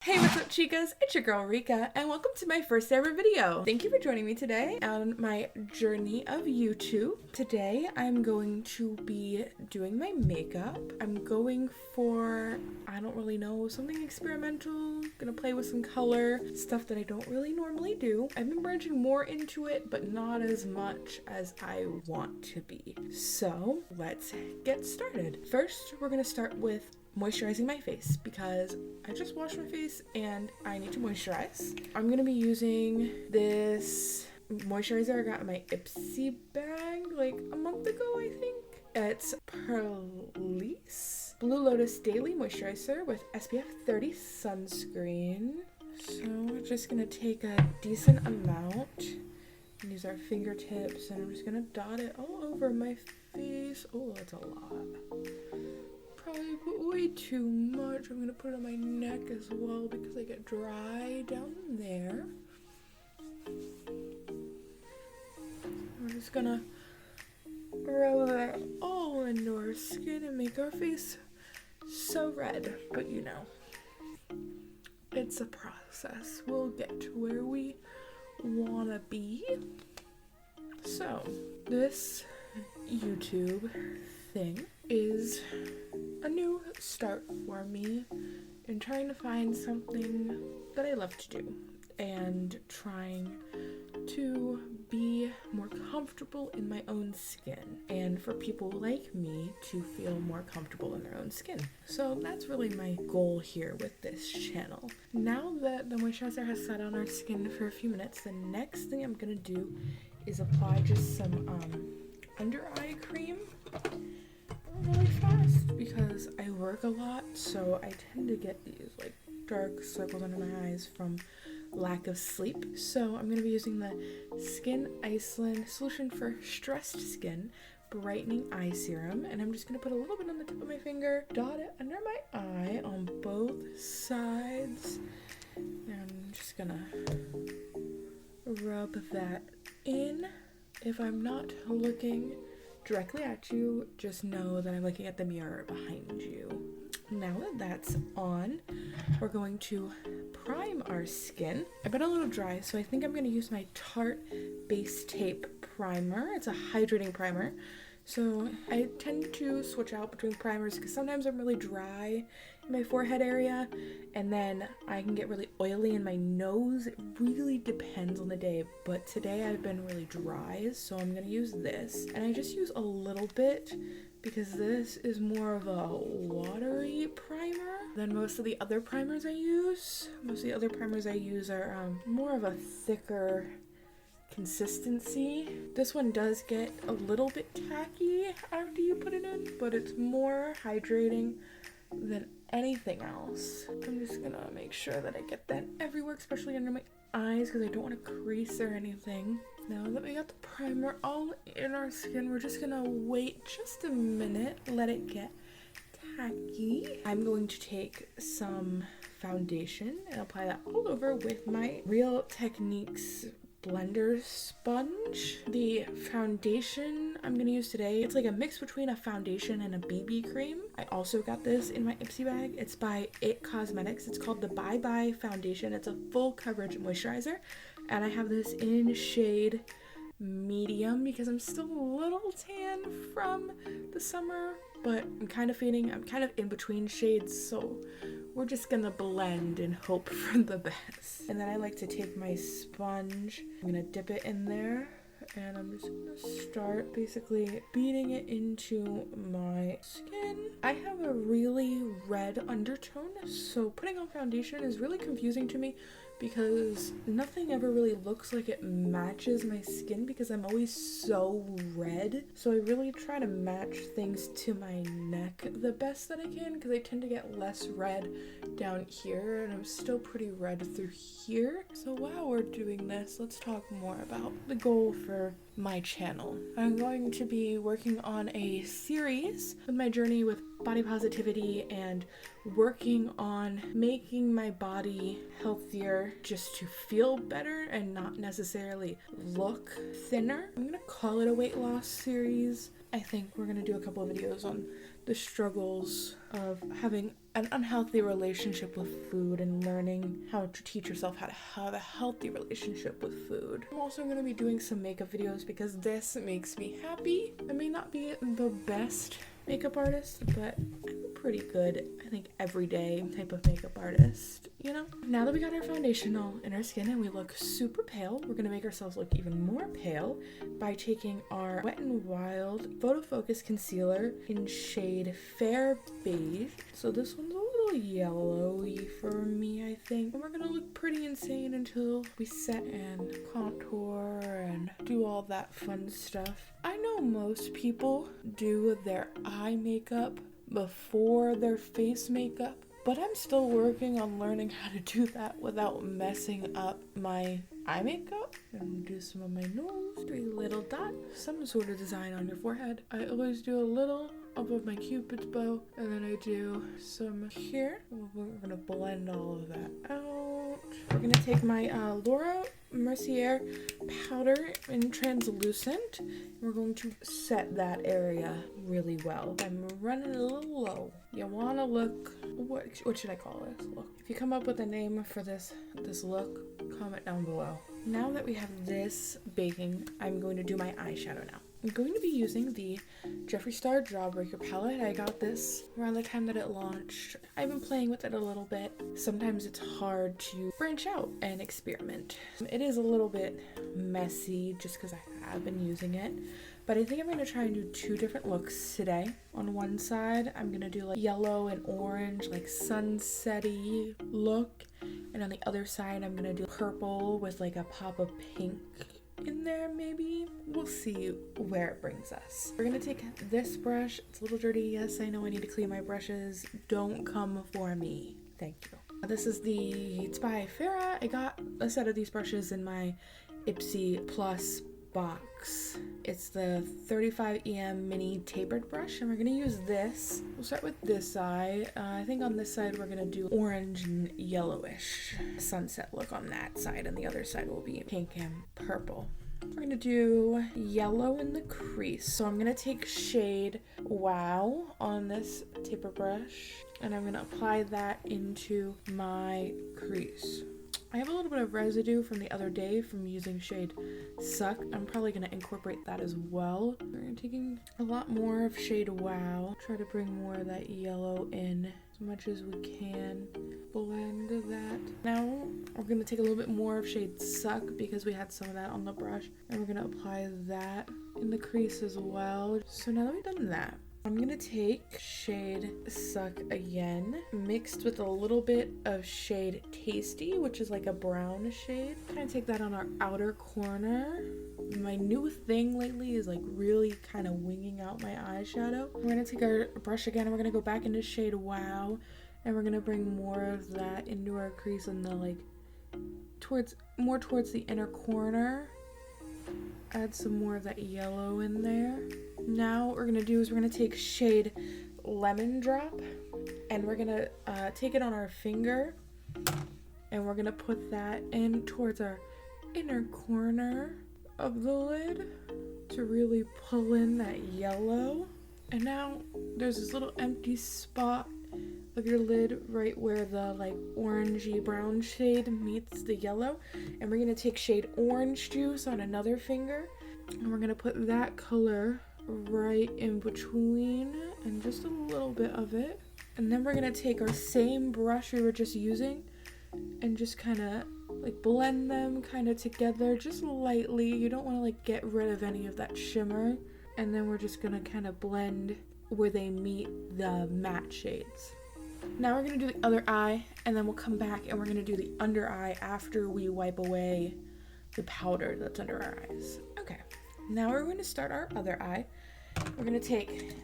Hey, what's up, chicas? It's your girl Rika, and welcome to my first ever video. Thank you for joining me today on my journey of YouTube. Today, I'm going to be doing my makeup. I'm going for, I don't really know, something experimental. Gonna play with some color, stuff that I don't really normally do. I've been branching more into it, but not as much as I want to be. So, let's get started. First, we're gonna start with moisturizing my face because I just washed my face and I need to moisturize. I'm gonna be using this moisturizer I got in my Ipsy bag like a month ago, I think. It's Perlice Blue Lotus Daily Moisturizer with SPF 30 sunscreen. So we're just gonna take a decent amount and use our fingertips, and I'm just gonna dot it all over my face. Oh, that's a lot. Probably put way too much. I'm gonna put it on my neck as well because I get dry down there. We're just gonna rub that all into our skin and make our face so red. But you know, it's a process. We'll get to where we wanna be. So, this YouTube thing is a new start for me in trying to find something that I love to do and trying to be more comfortable in my own skin and for people like me to feel more comfortable in their own skin. So that's really my goal here with this channel. Now that the moisturizer has sat on our skin for a few minutes, the next thing I'm gonna do is apply just some under eye cream really fast because I work a lot, so I tend to get these like dark circles under my eyes from lack of sleep. So I'm going to be using the Skin Iceland Solution for Stressed Skin Brightening Eye Serum, and I'm just going to put a little bit on the tip of my finger, dot it under my eye on both sides, and I'm just going to rub that in. If I'm not looking directly at you, just know that I'm looking at the mirror behind you. Now that that's on, we're going to prime our skin. I've been a little dry, so I think I'm going to use my Tarte Base Tape Primer. It's a hydrating primer. So I tend to switch out between primers because sometimes I'm really dry in my forehead area and then I can get really oily in my nose. It really depends on the day, but today I've been really dry, so I'm going to use this. And I just use a little bit because this is more of a watery primer than most of the other primers I use. Most of the other primers I use are more of a thicker consistency. This one does get a little bit tacky after you put it in, but it's more hydrating than anything else. I'm just gonna make sure that I get that everywhere, especially under my eyes because I don't want to crease or anything. Now that we got the primer all in our skin, we're just gonna wait just a minute, let it get tacky. I'm going to take some foundation and apply that all over with my Real Techniques blender sponge. The foundation I'm gonna use today, it's like a mix between a foundation and a BB cream. I also got this in my Ipsy bag. It's by It Cosmetics. It's called the Bye Bye Foundation. It's a full coverage moisturizer, and I have this in shade medium because I'm still a little tan from the summer, but I'm kind of fading. I'm kind of in between shades, so we're just gonna blend and hope for the best. And then I like to take my sponge, I'm gonna dip it in there, and I'm just gonna start basically beating it into my skin. I have a really red undertone, so putting on foundation is really confusing to me because nothing ever really looks like it matches my skin because I'm always so red. So I really try to match things to my neck the best that I can because I tend to get less red down here and I'm still pretty red through here. So while we're doing this, let's talk more about the goal for my channel. I'm going to be working on a series with my journey with body positivity and working on making my body healthier just to feel better and not necessarily look thinner. I'm gonna call it a weight loss series. I think we're gonna do a couple of videos on the struggles of having an unhealthy relationship with food and learning how to teach yourself how to have a healthy relationship with food. I'm also going to be doing some makeup videos because this makes me happy. I may not be the best makeup artist, but I'm pretty good, I think, everyday type of makeup artist, you know? Now that we got our foundation all in our skin and we look super pale, we're gonna make ourselves look even more pale by taking our Wet n Wild Photo Focus Concealer in shade Fair Beige. So this one's a little yellowy for me, I think. And we're gonna look pretty insane until we set and contour and do all that fun stuff. I know most people do their eye makeup before their face makeup, but I'm still working on learning how to do that without messing up my eye makeup. I'm gonna do some on my nose, 3 little dots, some sort of design on your forehead. I always do a little above my cupid's bow, and then I do some here. We're gonna blend all of that out. We're gonna take my Laura Mercier powder in translucent. We're going to set that area really well. I'm running a little low. You wanna look, what should I call this look? If you come up with a name for this look, comment down below. Now that we have this baking, I'm going to do my eyeshadow now. I'm going to be using the Jeffree Star Jawbreaker Palette. I got this around the time that it launched. I've been playing with it a little bit. Sometimes it's hard to branch out and experiment. It is a little bit messy just because I have been using it. But I think I'm going to try and do 2 different looks today. On one side, I'm going to do like yellow and orange, like sunset-y look. And on the other side, I'm going to do purple with like a pop of pink in there, maybe. We'll see where it brings us. We're gonna take this brush. It's a little dirty. Yes, I know I need to clean my brushes. Don't come for me. Thank you. This is it's by Farrah. I got a set of these brushes in my Ipsy Plus box. It's the 35 EM mini tapered brush, and we're gonna use this. We'll start with this eye. I think on this side we're gonna do orange and yellowish sunset look on that side, and the other side will be pink and purple. We're gonna do yellow in the crease. So I'm gonna take shade Wow on this taper brush, and I'm gonna apply that into my crease. I have a little bit of residue from the other day from using shade Suck. I'm probably going to incorporate that as well. We're taking a lot more of shade Wow. Try to bring more of that yellow in as much as we can. Blend that. Now we're going to take a little bit more of shade Suck because we had some of that on the brush. And we're going to apply that in the crease as well. So now that we've done that, I'm gonna take shade Suck again, mixed with a little bit of shade Tasty, which is like a brown shade. Kind of take that on our outer corner. My new thing lately is like really kind of winging out my eyeshadow. We're gonna take our brush again and we're gonna go back into shade Wow, and we're gonna bring more of that into our crease and the like more towards the inner corner. Add some more of that yellow in there. Now what we're gonna do is we're gonna take shade Lemon Drop, and we're gonna take it on our finger, and we're gonna put that in towards our inner corner of the lid to really pull in that yellow. And now there's this little empty spot of your lid right where the like orangey brown shade meets the yellow, and we're gonna take shade Orange Juice on another finger, and we're gonna put that color right in between and just a little bit of it. And then we're gonna take our same brush we were just using and just kind of like blend them kind of together just lightly. You don't want to like get rid of any of that shimmer. And then we're just gonna kind of blend where they meet the matte shades. Now we're gonna do the other eye, and then we'll come back and we're gonna do the under eye after we wipe away the powder that's under our eyes. Okay, now we're going to start our other eye. We're gonna take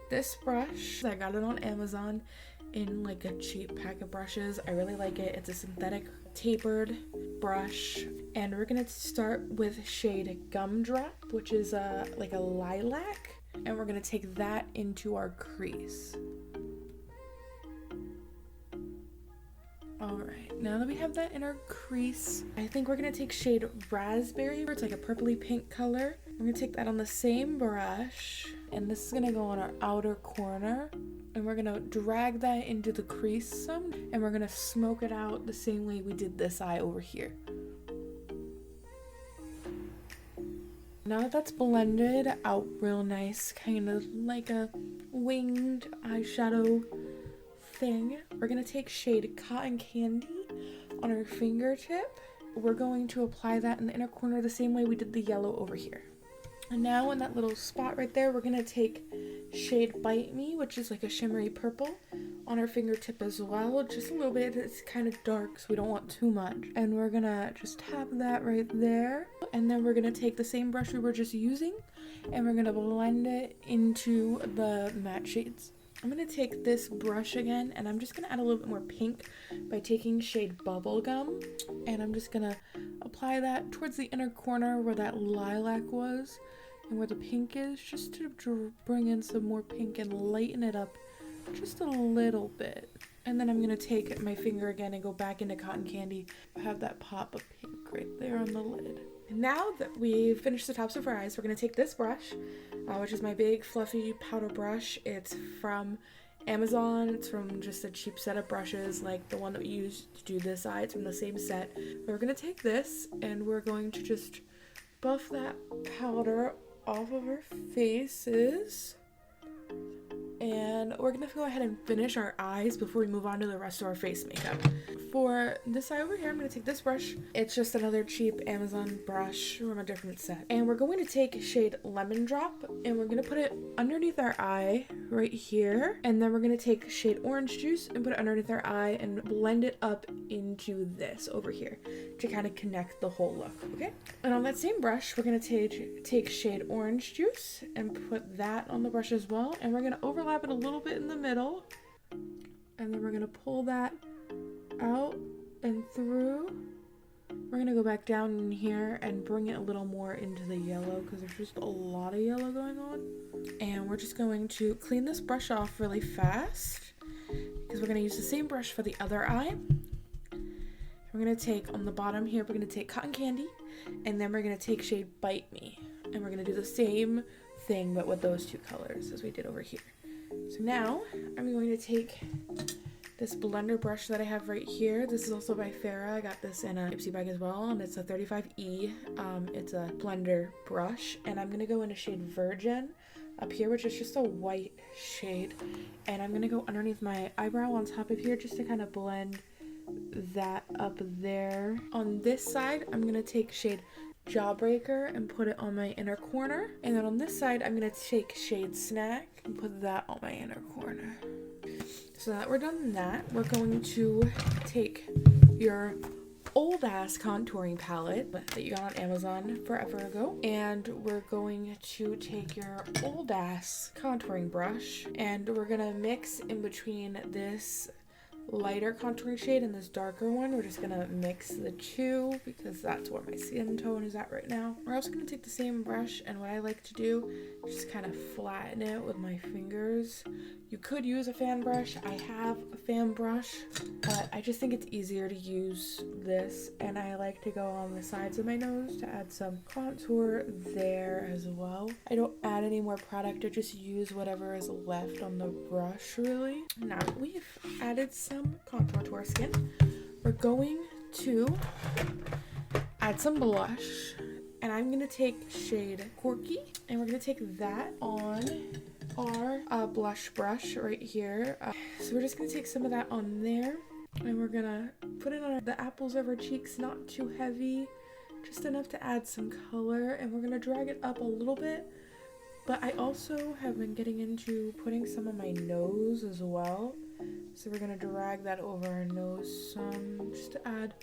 this brush. I got it on Amazon in like a cheap pack of brushes. I really like it. It's a synthetic tapered brush, and we're gonna start with shade Gumdrop, which is like a lilac, and we're gonna take that into our crease. Alright, now that we have that in our crease, I think we're gonna take shade Raspberry, where it's like a purpley pink color. We're gonna take that on the same brush, and this is gonna go on our outer corner. And we're gonna drag that into the crease some, and we're gonna smoke it out the same way we did this eye over here. Now that that's blended out real nice, kind of like a winged eyeshadow thing, we're gonna take shade Cotton Candy on our fingertip. We're going to apply that in the inner corner the same way we did the yellow over here. And now in that little spot right there, we're gonna take shade Bite Me, which is like a shimmery purple, on our fingertip as well, just a little bit. It's kind of dark, so we don't want too much. And we're gonna just tap that right there. And then we're gonna take the same brush we were just using, and we're gonna blend it into the matte shades. I'm gonna take this brush again, and I'm just gonna add a little bit more pink by taking shade Bubblegum, and I'm just gonna apply that towards the inner corner where that lilac was and where the pink is, just to bring in some more pink and lighten it up just a little bit. And then I'm gonna take my finger again and go back into Cotton Candy, have that pop of pink right there on the lid. And now that we've finished the tops of our eyes, we're gonna take this brush, which is my big fluffy powder brush. It's from Amazon. It's from just a cheap set of brushes like the one that we used to do this eye. It's from the same set. We're gonna take this and we're going to just buff that powder off of our faces. And we're gonna go ahead and finish our eyes before we move on to the rest of our face makeup. For this eye over here, I'm gonna take this brush. It's just another cheap Amazon brush from a different set. And we're going to take shade Lemon Drop, and we're gonna put it underneath our eye right here. And then we're gonna take shade Orange Juice and put it underneath our eye and blend it up into this over here to kind of connect the whole look, okay? And on that same brush, we're gonna take shade Orange Juice and put that on the brush as well. And we're gonna overlap it a little bit in the middle, and then we're gonna pull that out and through. We're gonna go back down in here and bring it a little more into the yellow because there's just a lot of yellow going on. And we're just going to clean this brush off really fast because we're gonna use the same brush for the other eye. We're gonna take on the bottom here, we're gonna take Cotton Candy, and then we're gonna take shade Bite Me, and we're gonna do the same thing but with those two colors as we did over here. So now I'm going to take this blender brush that I have right here. This is also by Farrah. I got this in a Ipsy bag as well, and it's a 35E. It's a blender brush, and I'm gonna go into shade Virgin up here, which is just a white shade, and I'm gonna go underneath my eyebrow on top of here just to kind of blend that up there. On this side, I'm gonna take shade Jawbreaker and put it on my inner corner, and then on this side I'm gonna take shade Snack and put that on my inner corner. So that we're done that, we're going to take your old ass contouring palette that you got on Amazon forever ago, and we're going to take your old ass contouring brush, and we're gonna mix in between this lighter contouring shade and this darker one. We're just gonna mix the two because that's where my skin tone is at right now. We're also gonna take the same brush, and what I like to do is just kind of flatten it with my fingers. You could use a fan brush. I have a fan brush, but I just think it's easier to use this, and I like to go on the sides of my nose to add some contour there as well. I don't add any more product. I just use whatever is left on the brush, really. Now that we've added some contour to our skin, we're going to add some blush, and I'm gonna take shade Corky, and we're gonna take that on our blush brush right here. So we're just gonna take some of that on there, and we're gonna put it on the apples of our cheeks, not too heavy, just enough to add some color, and we're gonna drag it up a little bit. But I also have been getting into putting some on my nose as well. So we're gonna drag that over our nose some, just to add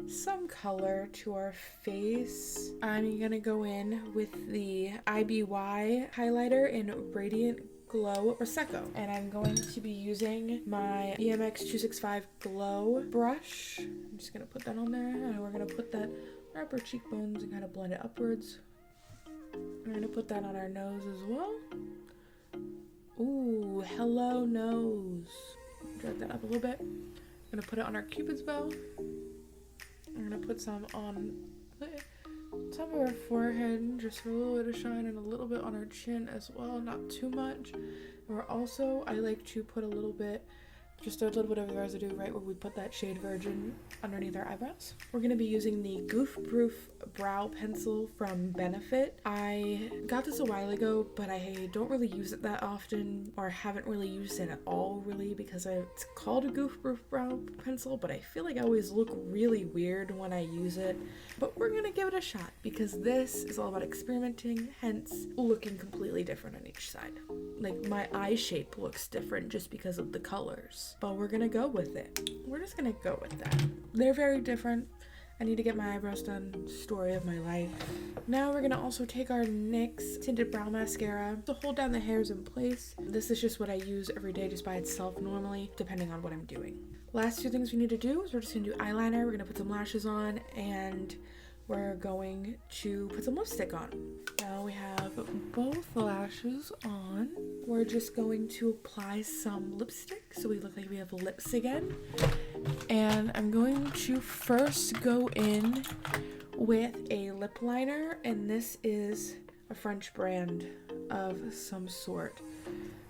some color to our face. I'm gonna go in with the IBY highlighter in Radiant Glow Prosecco, and I'm going to be using my EMX 265 Glow brush. I'm just gonna put that on there, and we're gonna put that on our cheekbones and kind of blend it upwards. We're gonna put that on our nose as well. Ooh, hello nose. Drag that up a little bit. I'm gonna put it on our Cupid's bow. I'm gonna put some on the top of our forehead, just for a little bit of shine, and a little bit on our chin as well, not too much. And we're also, I like to put a little bit, just a little bit of residue right where we put that shade Virgin underneath our eyebrows. We're going to be using the Goof Proof Brow Pencil from Benefit. I got this a while ago, but I don't really use it that often, or haven't really used it at all really, because it's called a Goof Proof Brow Pencil, but I feel like I always look really weird when I use it. But we're going to give it a shot, because this is all about experimenting, hence looking completely different on each side. Like, my eye shape looks different just because of the colors, but we're gonna go with it. We're just gonna go with that. They're very different. I need to get my eyebrows done. Story of my life. Now we're gonna also take our NYX Tinted Brow Mascara to hold down the hairs in place. This is just what I use every day just by itself normally, depending on what I'm doing. Last two things we need to do is we're just gonna do eyeliner. We're gonna put some lashes on, and we're going to put some lipstick on. Now we have both lashes on. We're just going to apply some lipstick so we look like we have lips again. And I'm going to first go in with a lip liner, and this is a French brand of some sort.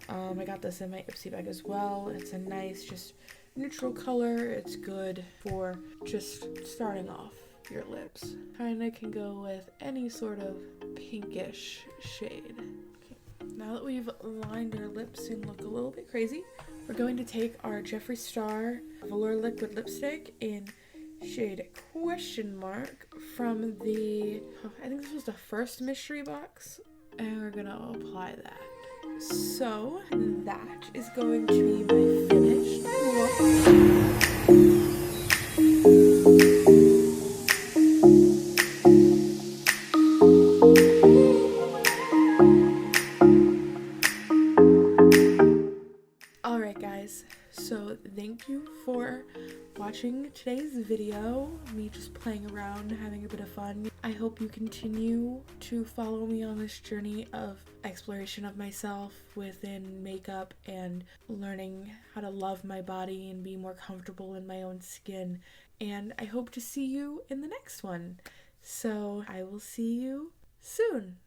I got this in my Ipsy bag as well. It's a nice, just neutral color. It's good for just starting off your lips. Kinda can go with any sort of pinkish shade. Okay. Now that we've lined our lips and look a little bit crazy, we're going to take our Jeffree Star Velour Liquid Lipstick in shade Question Mark from the, I think this was the first mystery box, and we're gonna apply that. So that is going to be my finished look. So thank you for watching today's video, me just playing around, having a bit of fun. I hope you continue to follow me on this journey of exploration of myself within makeup and learning how to love my body and be more comfortable in my own skin. And I hope to see you in the next one. So I will see you soon.